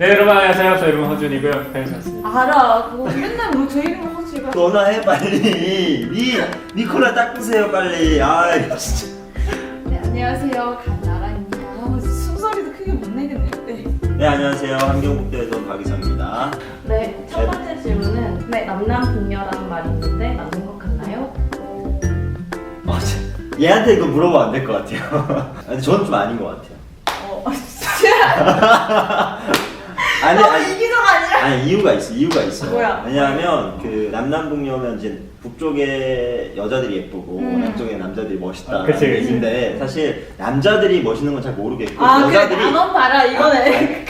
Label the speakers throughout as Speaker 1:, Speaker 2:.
Speaker 1: 네, 여러분 안녕하세요. 저 이름 허준이고요. 팬이었습니다.
Speaker 2: 알아. 그거 맨날 뭐 제 이름 하지가.
Speaker 3: 전화해 빨리. 니 콜라 닦으세요 빨리. 아 진짜.
Speaker 2: 네, 안녕하세요. 간나라입니다. 숨소리도 크게 못 내겠네요. 네.
Speaker 3: 네 안녕하세요. 환경북도에서 온 박이성입니다.
Speaker 4: 네, 첫 번째 질문은 남남북녀라는 말이 있는데 맞는 것 같나요?
Speaker 3: 얘한테 이거 물어보면 안 될 것 같아요. 근데 저는 좀 아닌 것 같아요.
Speaker 2: 진짜.
Speaker 3: 아니
Speaker 2: 이기적 아니야?
Speaker 3: 아니 이유가 있어.
Speaker 2: 뭐야?
Speaker 3: 왜냐하면 그 남남북녀면 이제 북쪽의 여자들이 예쁘고 남쪽의 남자들이 멋있다는
Speaker 1: 그치.
Speaker 3: 얘기인데 사실 남자들이 멋있는 건 잘 모르겠고
Speaker 2: 아, 그래.
Speaker 3: 여자들이
Speaker 2: 나만 봐라 이거네.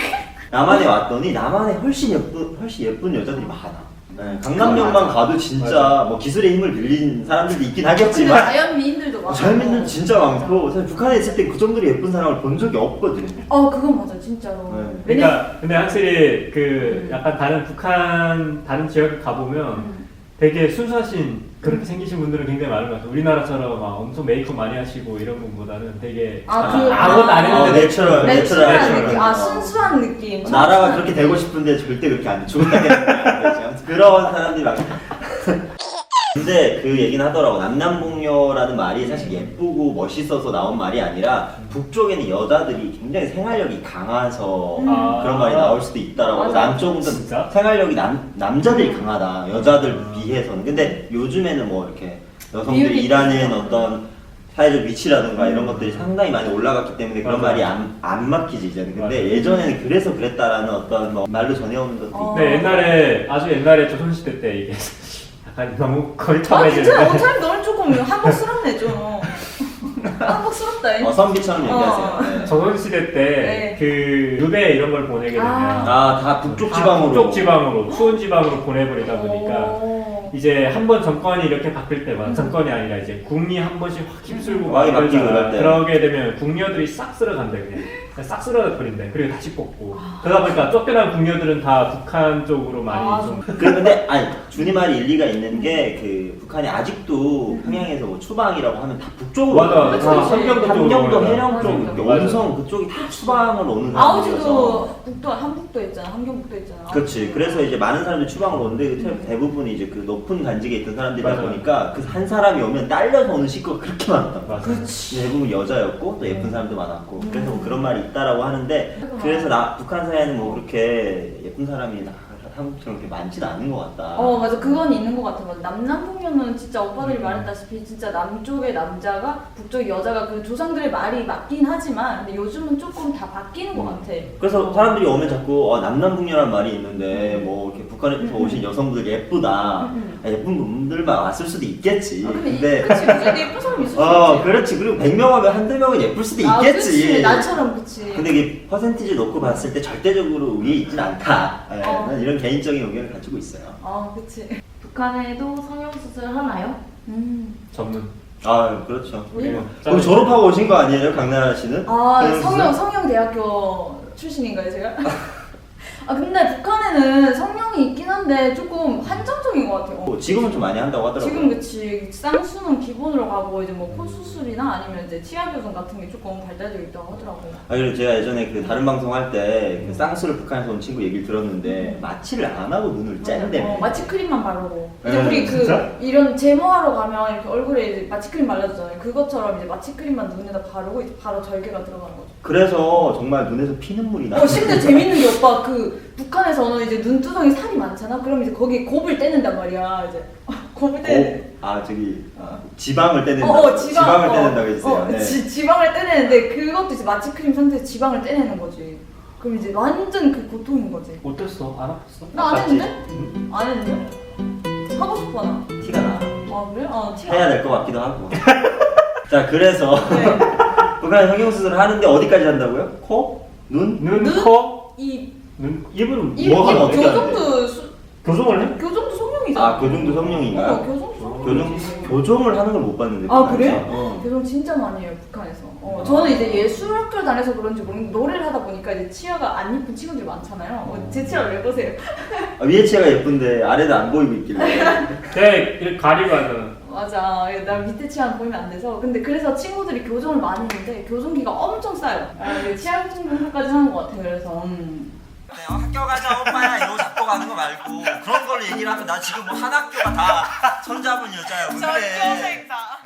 Speaker 3: 남한에 왔더니 남한에 훨씬 예쁜 여자들이 많아. 네, 강남역만 가도 진짜 뭐 기술의 힘을 빌린 사람들도 있긴
Speaker 2: 근데
Speaker 3: 하겠지만
Speaker 2: 자연 미인들도 많아.
Speaker 3: 젊은이는 진짜 많고 사실 북한에 있을 때 그 정도로 예쁜 사람을 본 적이 없거든.
Speaker 2: 그건 맞아 진짜로.
Speaker 3: 네.
Speaker 1: 그러니까 근데 확실히 그 약간 다른 북한 다른 지역에 가보면 되게 순수하신 그렇게 생기신 분들은 굉장히 많은 것 같아요. 우리나라처럼 막 엄청 메이크업 많이 하시고 이런 분보다는 되게 아무것도 안 했는데
Speaker 3: 내추럴.
Speaker 2: 내추럴한 느낌.
Speaker 1: 어.
Speaker 2: 순수한 느낌.
Speaker 3: 나라가 그렇게 되고 싶은데 절대 그렇게 안 돼. 죽었다 깨졌다. 그런 사람들이 많아. 근데 그 얘기는 하더라고. 남남북녀라는 말이 사실 예쁘고 멋있어서 나온 말이 아니라 북쪽에는 여자들이 굉장히 생활력이 강해서 그런 말이 나올 수도 있다라고.
Speaker 2: 맞아.
Speaker 3: 남쪽은
Speaker 1: 진짜?
Speaker 3: 생활력이 남자들이 강하다. 여자들 비해서는. 근데 요즘에는 뭐 이렇게 여성들이
Speaker 2: 비율이
Speaker 3: 일하는
Speaker 2: 있구나.
Speaker 3: 어떤 사회적 위치라든가 이런 것들이 상당히 많이 올라갔기 때문에 그런
Speaker 1: 맞아.
Speaker 3: 말이 안 막히지 이제는. 근데
Speaker 1: 맞아.
Speaker 3: 예전에는 그래서 그랬다라는 어떤 뭐 말로 전해오는 것도 있고.
Speaker 1: 네, 옛날에 아주 옛날에 조선시대 때 이게 약간 너무
Speaker 2: 괜찮아.
Speaker 1: 거리탐해지는데
Speaker 2: 어차피 너는 조금 한복스럽네 좀. 한복스럽다.
Speaker 3: 선비처럼 얘기하세요. 네.
Speaker 1: 조선시대 때
Speaker 2: 네.
Speaker 1: 그 유배 이런 걸 보내게 되면
Speaker 3: 다 북쪽 지방으로.
Speaker 1: 북쪽 지방으로 추운 지방으로 보내버리다 보니까 이제 한 번 정권이 이렇게 바뀔 때마다 정권이 아니라 이제 국이 한 번씩 확 휩쓸고
Speaker 3: 많이 바뀌고
Speaker 1: 그러잖아.
Speaker 3: 그럴 때.
Speaker 1: 그러게 되면 궁녀들이 싹 쓸어간대 그냥 싹 쓸어버린대. 그리고 다시 뽑고 그러다 보니까 쫓겨난 궁녀들은 다 북한 쪽으로 많이 좀
Speaker 3: 근데 아니 준이 말이 일리가 있는 게 그 북한이 아직도 평양에서 뭐 추방이라고 하면 다 북쪽으로.
Speaker 1: 맞아.
Speaker 2: 그치,
Speaker 1: 다
Speaker 2: 그치.
Speaker 1: 함경도 쪽으로
Speaker 3: 함경도
Speaker 1: 오니까.
Speaker 3: 해령
Speaker 2: 맞아,
Speaker 3: 쪽,
Speaker 2: 맞아.
Speaker 3: 온성 그쪽이 다 추방을 오는 사람들이어서.
Speaker 2: 아우지도 북도 한북도 있잖아. 함경북도 있잖아.
Speaker 3: 그렇지. 그래서 이제 많은 사람들이 추방을 오는데 대부분이 이제 그 높은 간직에 있던 사람들이다
Speaker 1: 맞아.
Speaker 3: 보니까 그 한 사람이 오면 딸려서 오는 식구가 그렇게 많았단 말이야.
Speaker 1: 맞아.
Speaker 3: 대부분 여자였고 또 예쁜 사람도 많았고 그래서 뭐 그런 말이 있다라고 하는데 그래서 북한 사회는 뭐 그렇게 예쁜 사람이 한국처럼 그렇게 많지는 않은 것 같다.
Speaker 2: 맞아. 그건 있는 것 같아. 맞아. 남남북녀는 진짜 오빠들이 말했다시피 진짜 남쪽의 남자가 북쪽의 여자가 그 조상들의 말이 맞긴 하지만 근데 요즘은 조금 다 바뀌는 것 같아.
Speaker 3: 그래서 사람들이 오면 자꾸 남남북녀란 말이 있는데 뭐 이렇게 북한에서 오신 여성분들 예쁘다. 예쁜 분들만 왔을 수도 있겠지.
Speaker 2: 근데 그치. 무슨 예쁜 사람 있을 수 있지.
Speaker 3: 그렇지. 그리고 100명 하면 한두 명은 예쁠 수도 있겠지.
Speaker 2: 그치. 나처럼 그치.
Speaker 3: 근데 이게 퍼센티지 놓고 봤을 때 절대적으로 위에 있진 않다. 난 이런 개인적인 의견을 가지고 있어요.
Speaker 2: 그치.
Speaker 4: 북한에도 성형수술 하나요?
Speaker 1: 전문.
Speaker 3: 그렇죠.
Speaker 2: 왜?
Speaker 3: 거기 졸업하고 오신 거 아니에요, 강나라 씨는?
Speaker 2: 성형대학교 출신인가요, 제가? 근데 북한에는 성형이 있긴 한데 조금 한정적인 것 같아요.
Speaker 3: 지금은 좀 많이 한다고 하더라고요.
Speaker 2: 지금 그치. 쌍수는 기본으로 가고 이제 뭐 코 수술이나 아니면 이제 치아 교정 같은 게 조금 발달되어 있다고 하더라고요.
Speaker 3: 그리고 제가 예전에 그 다른 방송 할 때 그 쌍수를 북한에서 온 친구 얘기를 들었는데 마취를 안 하고 눈을 짠대.
Speaker 2: 마취 크림만 바르고. 이제
Speaker 3: 네,
Speaker 2: 우리
Speaker 1: 진짜?
Speaker 2: 이런 제모하러 가면 이렇게 얼굴에 이제 마취 크림 발라주잖아요. 그것처럼 이제 마취 크림만 눈에다 바르고 이제 바로 절개가 들어가는 거죠.
Speaker 3: 그래서 정말 눈에서 피눈물이 나.
Speaker 2: 심지어 재밌는 게 오빠 그 북한에서는 이제 눈두덩이 살이 많잖아. 그럼 이제 거기 곱을 떼낸단 말이야. 이제 곱을 떼.
Speaker 3: 지방을 떼낸다. 지방을 떼낸다고 했어요. 네.
Speaker 2: 지방을 떼내는데 그것도 이제 마취 크림 상태에서 지방을 떼내는 거지. 그럼 이제 완전 그 고통인 거지.
Speaker 1: 어땠어? 안 아팠어?
Speaker 2: 나 안
Speaker 3: 아팠지?
Speaker 2: 했는데? 안 했는데? 하고 싶어 나.
Speaker 3: 티가 나.
Speaker 2: 그래? 티가
Speaker 3: 해야 될 것 같기도 하고. 자, 그래서
Speaker 2: 네.
Speaker 3: 북한 성형수술을 하는데 어디까지 한다고요? 코? 눈?
Speaker 1: 눈,
Speaker 2: 눈?
Speaker 1: 코,
Speaker 2: 이
Speaker 1: 입은
Speaker 3: 뭐가 나오는 게
Speaker 2: 교정도
Speaker 1: 교정을 해?
Speaker 2: 교정도 성형이잖아.
Speaker 3: 교정도 성형인가요?
Speaker 2: 교정도 성형이지.
Speaker 3: 교정을 하는 걸 못 봤는데.
Speaker 2: 그래?
Speaker 3: 북한에서.
Speaker 2: 교정 진짜 많이 해요 북한에서. 저는 이제 예술학교를 다녀서 그런지 모르겠는데 노래를 하다 보니까 이제 치아가 안 예쁜 친구들이 많잖아요. 제 치아 왜 보세요?
Speaker 3: 위에 치아가 예쁜데 아래는 안 보이고 있길래.
Speaker 1: 네, 이렇게 가리고 하잖아.
Speaker 2: 맞아. 나 밑에 치아는 보이면 안 돼서. 근데 그래서 친구들이 교정을 많이 했는데 교정기가 엄청 싸요. 치아 교정까지 하는 것 같아. 그래서
Speaker 3: 학교 가자 오빠야 이러고 잡고 가는 거 말고 그런 걸로 얘기를 하면 나 지금 뭐 한 학교가 다 손잡은 여자야 왜 그래?
Speaker 2: 전교생다.